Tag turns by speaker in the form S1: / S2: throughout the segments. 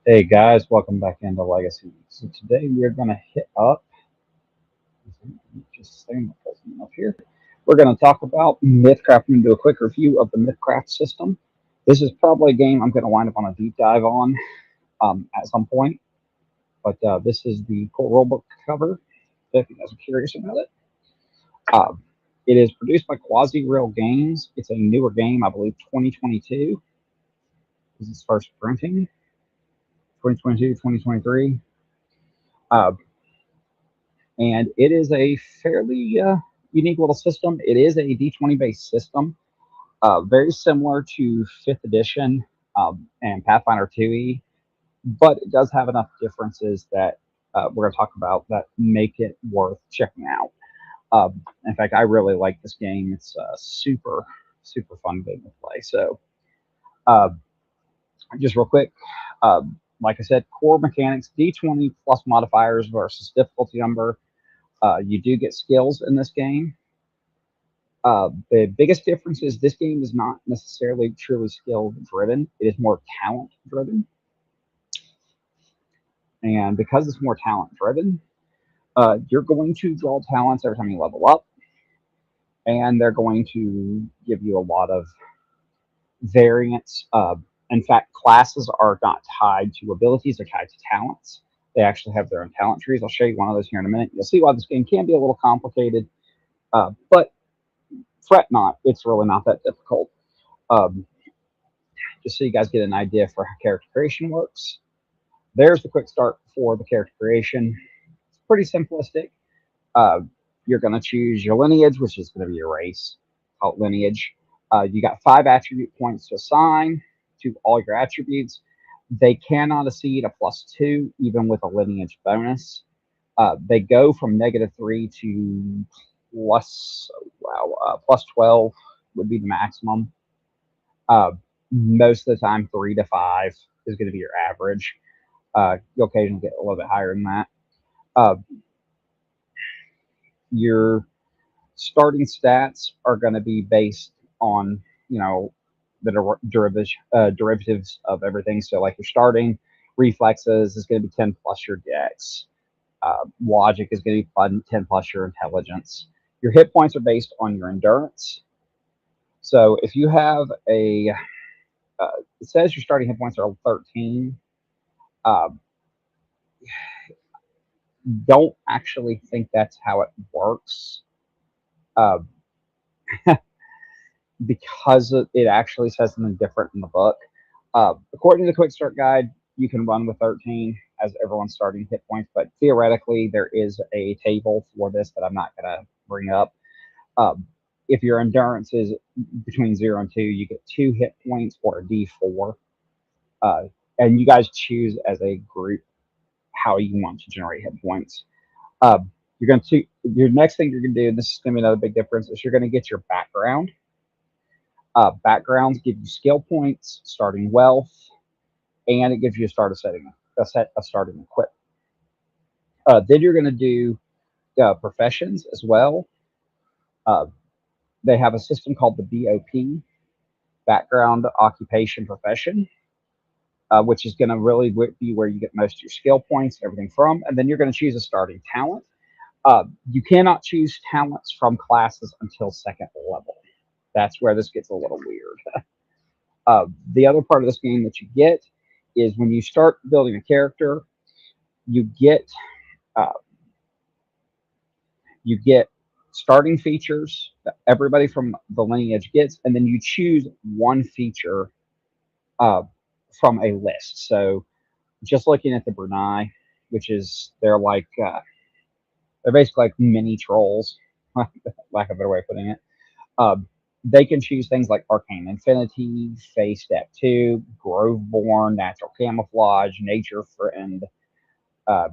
S1: Hey guys, welcome back into Legacy. So today we're going to hit up, just saying my president up here. We're going to talk about Mythcraft. We're going to do a quick review of the Mythcraft system. This is probably a game I'm going to wind up on a deep dive on at some point, but this is the core rulebook cover. If you guys are curious about it, uh, it is produced by Quasi Real Games. It's a newer game, I believe 2022 is its first printing. 2022, 2023. Uh, and it is a fairly unique little system. It is a D20 based system, very similar to 5th edition and Pathfinder 2e, but it does have enough differences that we're going to talk about that make it worth checking out. In fact, I really like this game. It's super fun game to play. So, uh, just real quick, uh, like I said, core mechanics D20 plus modifiers versus difficulty number. You do get skills in this game. The biggest difference is this game is not necessarily truly skill driven. It is more talent driven. And because it's more talent driven, you're going to draw talents every time you level up. And they're going to give you a lot of variance. In fact, classes are not tied to abilities, they're tied to talents. They actually have their own talent trees. I'll show you one of those here in a minute. You'll see why this game can be a little complicated, but fret not. It's really not that difficult. Um, just so you guys get an idea for how character creation works. There's the quick start for the character creation. It's pretty simplistic. Uh, you're going to choose your lineage, which is going to be your race, called lineage. You got 5 attribute points to assign to all your attributes. They cannot exceed a +2, even with a lineage bonus. They go from -3 to +12 would be the maximum. Most of the time, 3 to 5 is going to be your average. You'll occasionally get a little bit higher than that. Uh, your starting stats are going to be based on, the derivatives of everything. So, like your starting reflexes is going to be 10 plus your dex. Logic is going to be 10 plus your intelligence. Your hit points are based on your endurance. So, if you have it says your starting hit points are 13. Uh, don't actually think that's how it works. Uh, because it actually says something different in the book. According to the Quick Start Guide, you can run with 13 as everyone's starting hit points, but theoretically, there is a table for this that I'm not going to bring up. If your endurance is between 0 and 2, you get 2 hit points or a d4. And you guys choose as a group how you want to generate hit points. You're going to your next thing you're going to do, and this is going to be another big difference, is you're going to get your background. Backgrounds give you skill points, starting wealth, and it gives you a set of starting equipment. Then you're going to do professions as well. They have a system called the BOP, background, occupation, profession, which is going to really be where you get most of your skill points and everything from. And then you're going to choose a starting talent. You cannot choose talents from classes until 2nd level. That's where this gets a little weird. The other part of this game that you get is when you start building a character, you get uh, starting features that everybody from the lineage gets, and then you choose one feature uh, from a list. So, just looking at the Brunei, which is they're basically like mini trolls, lack of a better way of putting it. Uh, they can choose things like Arcane Infinity, Phase Step 2, Groveborn, Natural Camouflage, Nature Friend, uh,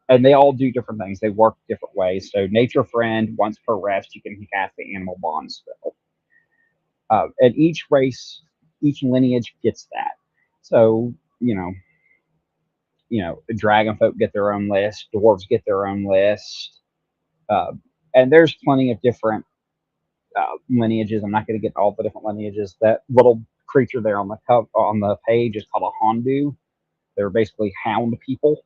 S1: and they all do different things. They work different ways. So, Nature Friend, once per rest, you can cast the Animal Bond spell. And each lineage gets that. So, dragon folk get their own list, dwarves get their own list, and there's plenty of different lineages. I'm not going to get all the different lineages. That little creature there on the page is called a Hondu. They're basically hound people,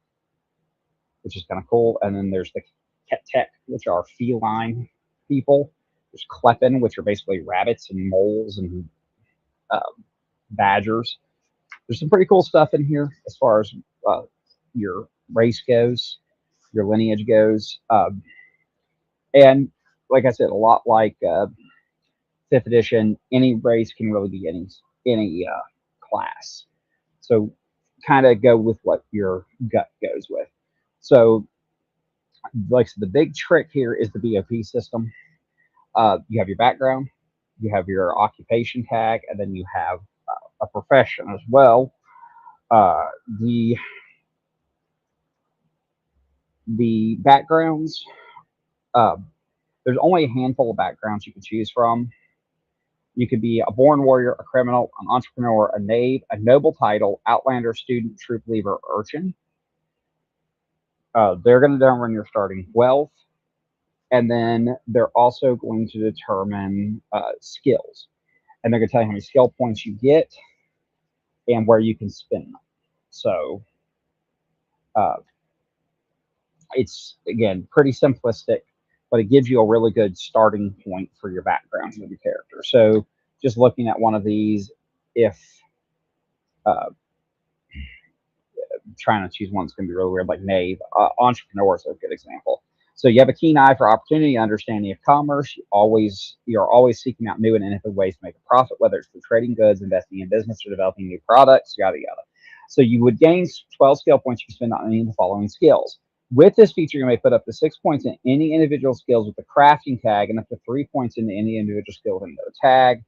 S1: which is kind of cool. And then there's the Ketek, which are feline people. There's Kleppen, which are basically rabbits and moles and uh, badgers. There's some pretty cool stuff in here as far as your race goes, your lineage goes. And like I said, a lot like fifth edition, any race can really be any class. So kind of go with what your gut goes with. So like the big trick here is the BOP system. You have your background, you have your occupation tag, and then you have a profession as well. Uh, the the backgrounds, uh, there's only a handful of backgrounds you can choose from. You could be a born warrior, a criminal, an entrepreneur, a knave, a noble title, outlander, student, troop leader, urchin. They're going to determine your starting wealth, and then they're also going to determine skills. And they're going to tell you how many skill points you get and where you can spend them. So uh, it's, again, pretty simplistic, but it gives you a really good starting point for your background of your character. So just looking at one of these, if uh, trying to choose one that's going to be really weird, like knave, entrepreneur is a good example. So you have a keen eye for opportunity, understanding of commerce. You're always seeking out new and innovative ways to make a profit, whether it's through trading goods, investing in business, or developing new products, yada yada. So you would gain 12 skill points you can spend on any of the following skills. With this feature, you may put up to 6 points in any individual skills with the crafting tag, and up to 3 points into any individual skill with no tag.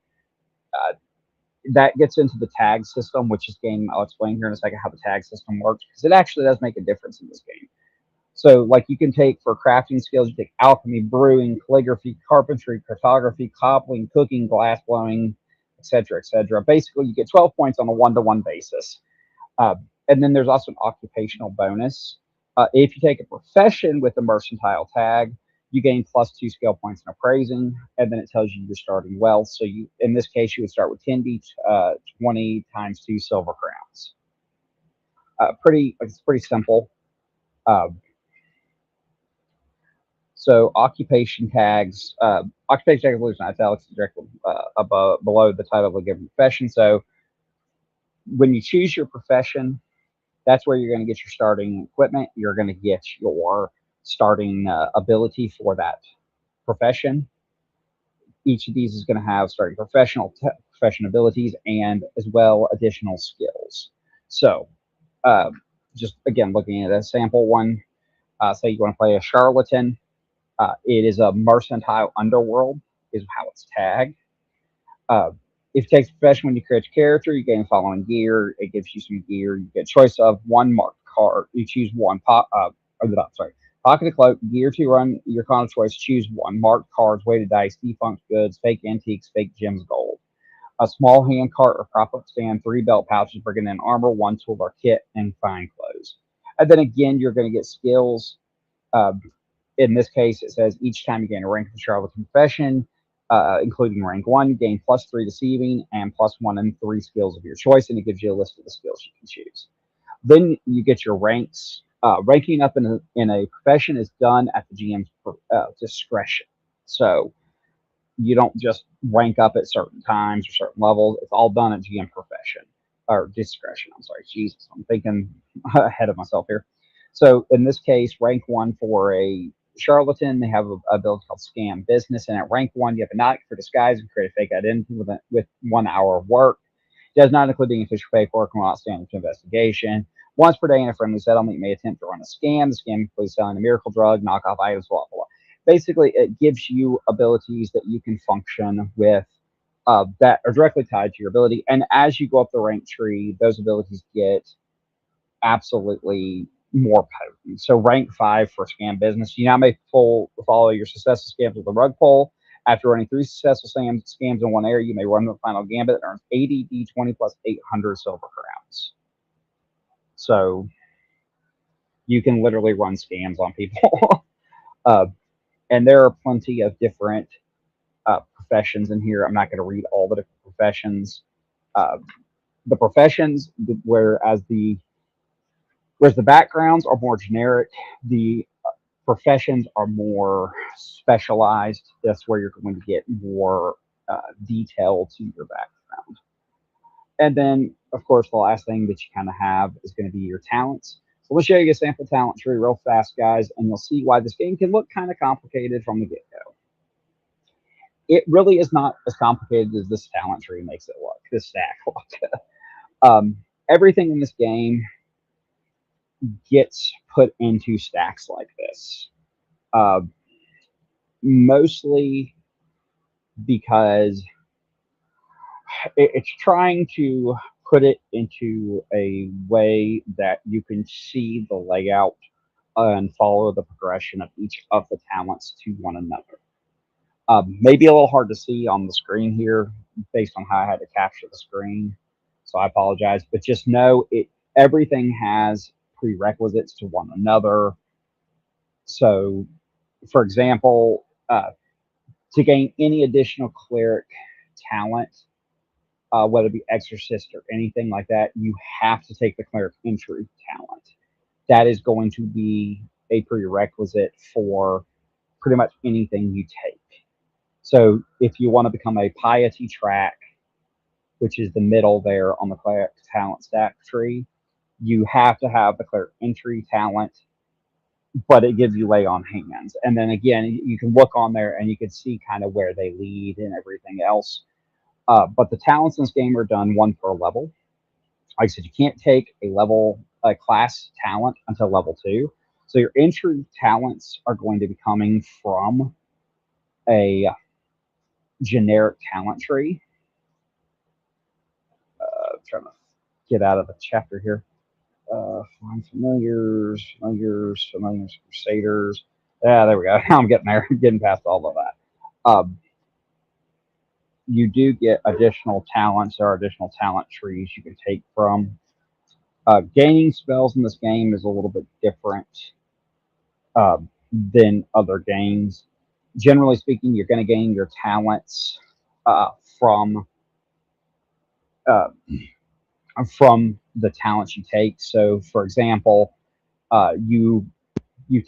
S1: Uh, that gets into the tag system, which is game. I'll explain here in a second how the tag system works, because it actually does make a difference in this game. So, like, you can take for crafting skills, you take alchemy, brewing, calligraphy, carpentry, cartography, cobbling, cooking, glass blowing, etc., etc. Basically, you get 12 points on a one-to-one basis. Uh, and then there's also an occupational bonus. If you take a profession with the mercantile tag, you gain +2 skill points in appraising, and then it tells you your starting wealth. So you, in this case, you would start with 20 times 2 silver crowns. It's pretty simple. Uh, so occupation tag is italics directly above below the title of a given profession. So when you choose your profession, that's where you're going to get your starting equipment. You're going to get your starting ability for that profession. Each of these is going to have starting profession abilities and as well additional skills. So, uh, just again looking at a sample one, say you want to play a charlatan. It is a mercantile underworld, is how it's tagged. Uh, if you take the profession when you create your character, you gain the following gear. It gives you some gear. You get a choice of one marked card. You choose one pocket of cloak, gear to run your con of choice. Choose one marked cards, weighted dice, defunct goods, fake antiques, fake gems, gold. A small hand cart or prop up stand, 3 belt pouches, bringing in armor, 1 toolbar kit, and fine clothes. And then again, you're going to get skills. Uh, in this case, it says each time you gain a rank of the charlatan profession, including rank 1, you gain +3 deceiving and +1 in 3 skills of your choice, and it gives you a list of the skills you can choose. Then you get your ranks. Ranking up in a profession is done at the GM's discretion. So you don't just rank up at certain times or certain levels. It's all done at GM profession or discretion. I'm sorry, Jesus, I'm thinking ahead of myself here. So in this case, rank 1 for a charlatan, they have a ability called Scam Business, and at rank 1, you have a knack for disguise and create a fake identity with 1 hour of work. It does not include any official paperwork and will not stand to investigation. Once per day in a friendly settlement, you may attempt to run a scam. The scam includes selling a miracle drug, knockoff items, blah, blah, blah. Basically, it gives you abilities that you can function with that are directly tied to your ability. And as you go up the rank tree, those abilities get absolutely more potent. So rank 5 for Scam Business, you now may follow your successful scams with a rug pull. After running 3 successful scams in one area, you may run the final gambit that earns 80 d20 plus 800 silver crowns. So you can literally run scams on people. And there are plenty of different professions in here. I'm not going to read all the different professions. The professions, whereas the Whereas the backgrounds are more generic, the professions are more specialized. That's where you're going to get more detail to your background. And then, of course, the last thing that you kind of have is going to be your talents. So let's show you a sample talent tree real fast, guys, and you'll see why this game can look kind of complicated from the get-go. It really is not as complicated as this talent tree makes it look, this stack look. Everything in this game gets put into stacks like this. Uh, Mostly because it's trying to put it into a way that you can see the layout and follow the progression of each of the talents to one another. Maybe a little hard to see on the screen here based on how I had to capture the screen, so I apologize. But just know it. Everything has prerequisites to one another. So, for example, to gain any additional cleric talent, whether it be exorcist or anything like that, you have to take the cleric entry talent. That is going to be a prerequisite for pretty much anything you take. So if you want to become a piety track, which is the middle there on the cleric talent stack tree, you have to have the cleric entry talent, but it gives you lay on hands. And then again, you can look on there and you can see kind of where they lead and everything else. But the talents in this game are done one per level. Like I said, you can't take a class talent until level 2. So your entry talents are going to be coming from a generic talent tree. Trying to get out of the chapter here. Find familiars, crusaders. Yeah, there we go. Now I'm getting there, getting past all of that. You do get additional talents. There are additional talent trees you can take from. Gaining spells in this game is a little bit different than other games. Generally speaking, you're going to gain your talents from uh, from the talents you take. So, for example, you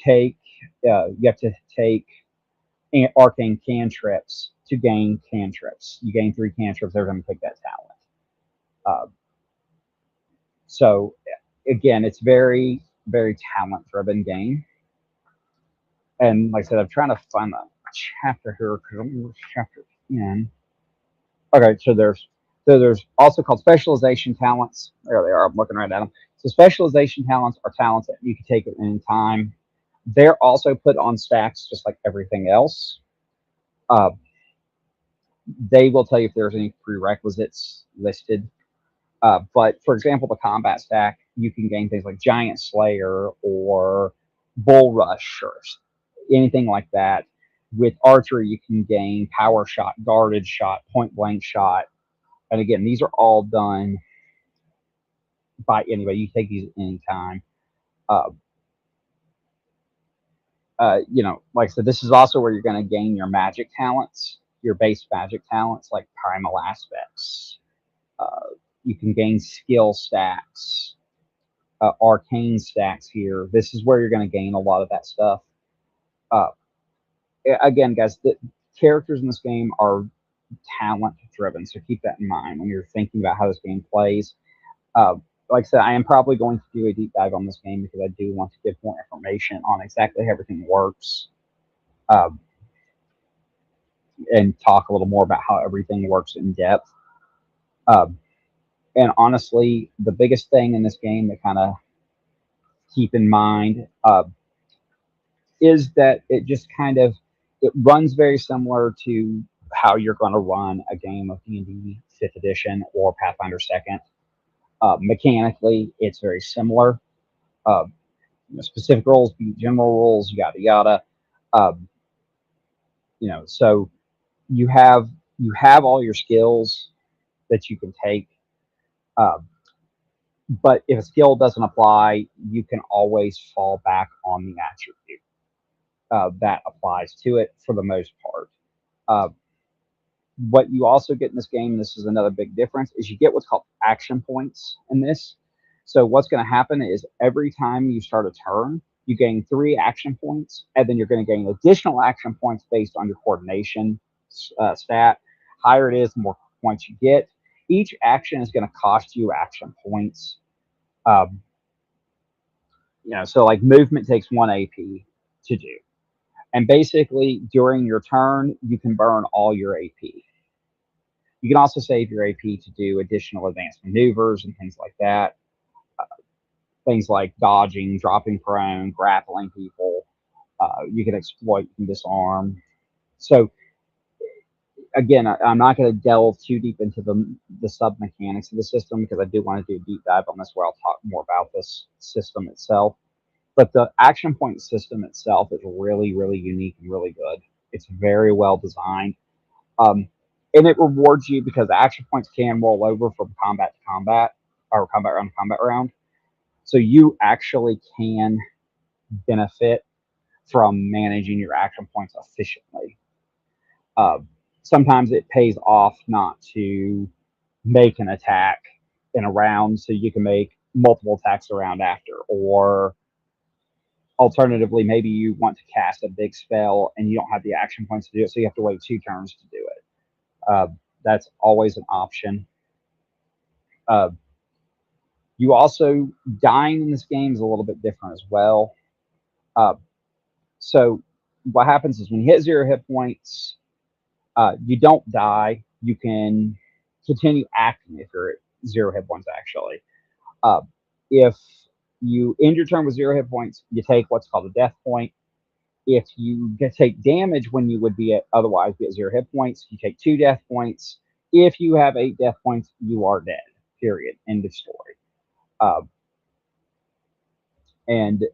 S1: take you have to take arcane cantrips to gain cantrips. You gain 3 cantrips every time you take that talent. Uh, so again, it's very talent driven game. And like I said, I'm trying to find the chapter here because I'm chapter 10. Okay, so there's also called specialization talents. There they are. I'm looking right at them. So specialization talents are talents that you can take at any time. They're also put on stacks just like everything else. Uh, they will tell you if there's any prerequisites listed. But for example, the combat stack, you can gain things like Giant Slayer or Bull Rush or anything like that. With archery, you can gain Power Shot, Guarded Shot, Point Blank Shot. And again, these are all done by anybody. You take these at any time. Uh, like I said, this is also where you're going to gain your magic talents, your base magic talents like Primal Aspects. You can gain skill stacks, arcane stacks here. This is where you're going to gain a lot of that stuff. Uh, again, guys, the characters in this game are talent driven, so keep that in mind when you're thinking about how this game plays. Uh, like I said, I am probably going to do a deep dive on this game because I do want to give more information on exactly how everything works, and talk a little more about how everything works in depth. Uh, and honestly, the biggest thing in this game that kind of keep in mind is that it just kind of it runs very similar to how you're going to run a game of D&D 5th edition or Pathfinder 2nd. Mechanically, it's very similar. Uh, specific rules, general rules, yada yada. Um, so you have all your skills that you can take, uh, but if a skill doesn't apply, you can always fall back on the attribute that applies to it for the most part. Uh, what you also get in this game, and this is another big difference, is you get what's called action points in this. So what's going to happen is every time you start a turn, you gain 3 action points, and then you're going to gain additional action points based on your coordination stat. Higher it is, the more points you get. Each action is going to cost you action points. Um, so like movement takes 1 AP to do. And basically, during your turn, you can burn all your AP. You can also save your AP to do additional advanced maneuvers and things like that. Things like dodging, dropping prone, grappling people. You can exploit, you can disarm. So again, I'm not going to delve too deep into the sub mechanics of the system because I do want to do a deep dive on this where I'll talk more about this system itself. But the action point system itself is really, really unique and really good. It's very well designed. And it rewards you because the action points can roll over from combat to combat or combat round to combat round. So you actually can benefit from managing your action points efficiently. Uh, Sometimes it pays off not to make an attack in a round so you can make multiple attacks around after. Or alternatively, maybe you want to cast a big spell and you don't have the action points to do it, so you have to wait 2 turns to do it. That's always an option. Uh, you also dying in this game is a little bit different as well. So what happens is when you hit 0 hit points, you don't die. You can continue acting if you're at 0 hit points, actually. Uh, if you end your turn with 0 hit points, you take what's called a death point. If you take damage when you would be otherwise be at 0 hit points, you take 2 death points. If you have 8 death points, you are dead. Period. End of story. Uh, and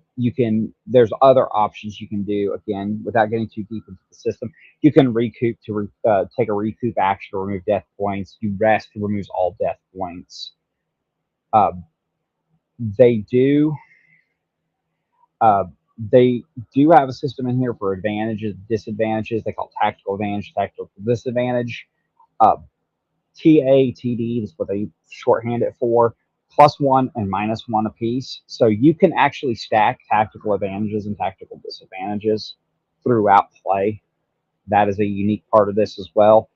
S1: there's other options you can do, again, without getting too deep into the system. You can recoup to take a recoup action to remove death points. You rest to remove all death points. Uh, they do they do have a system in here for advantages, disadvantages. They call it tactical advantage, tactical disadvantage. uh, TATD is what they shorthand it for, +1 and -1 apiece. So you can actually stack tactical advantages and tactical disadvantages throughout play. That is a unique part of this as well.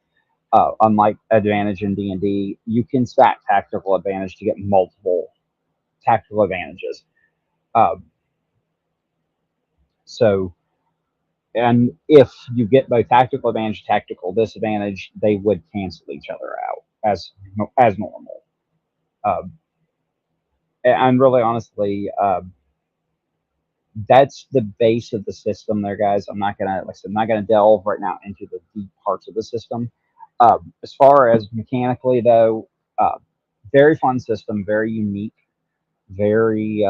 S1: Unlike advantage in D&D, you can stack tactical advantage to get multiple tactical advantages. So, and if you get both tactical advantage, tactical disadvantage, they would cancel each other out as normal. And really, honestly, that's the base of the system there, guys. I'm not gonna, like I said, I'm not gonna delve right now into the deep parts of the system. As far as mechanically, though, very fun system, very unique, very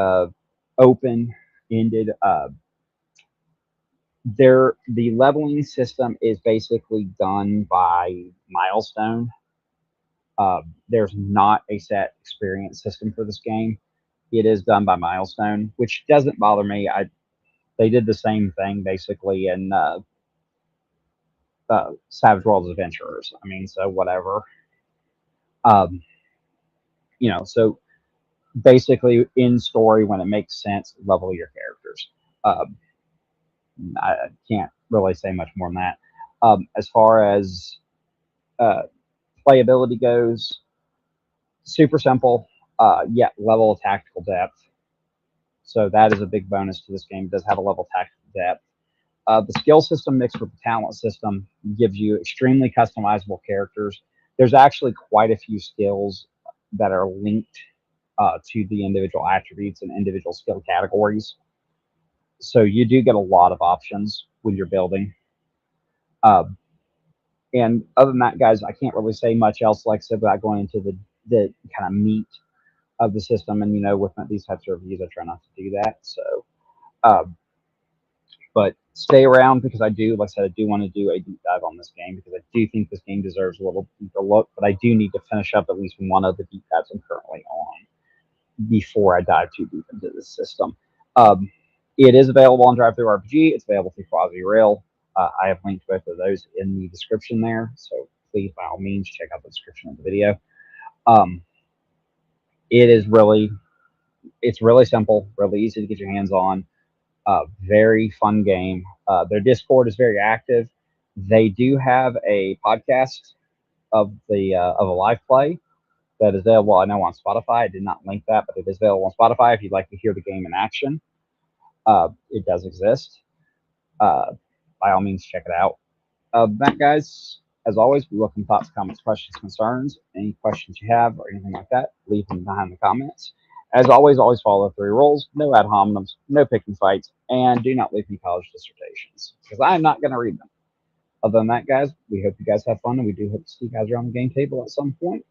S1: open-ended. The leveling system is basically done by milestone. There's not a set experience system for this game. It is done by milestone, which doesn't bother me. They did the same thing basically in Savage Worlds Adventurers. I mean, so whatever. Um, so basically in story, when it makes sense, level your characters. Um, I can't really say much more than that. As far as uh, playability goes, super simple, yet level of tactical depth. So that is a big bonus to this game. It does have a level of tactical depth. The skill system mixed with the talent system gives you extremely customizable characters. There's actually quite a few skills that are linked to the individual attributes and individual skill categories. So you do get a lot of options when you're building. And other than that, guys, I can't really say much else, like I said, without going into the kind of meat of the system. And, with these types of reviews, I try not to do that. So, but stay around because I do, like I said, I do want to do a deep dive on this game because I do think this game deserves a little deeper look, but I do need to finish up at least one of the deep dives I'm currently on before I dive too deep into this system. It is available on DriveThruRPG. It's available through Quasi Rail. I have linked both of those in the description there, so please, by all means, check out the description of the video. It is really It's really simple, really easy to get your hands on. Very fun game. Their Discord is very active. They do have a podcast of a live play that is available. I know on Spotify. I did not link that, but it is available on Spotify if you'd like to hear the game in action. It does exist. Uh, by all means, check it out. That, guys, as always, we welcome thoughts, comments, questions, concerns. Any questions you have or anything like that, leave them behind in the comments. As always follow the 3 rules: no ad hominems, no picking fights, and do not leave me college dissertations, because I'm not going to read them. Other than that, guys, we hope you guys have fun, and we do hope to see you guys around the game table at some point.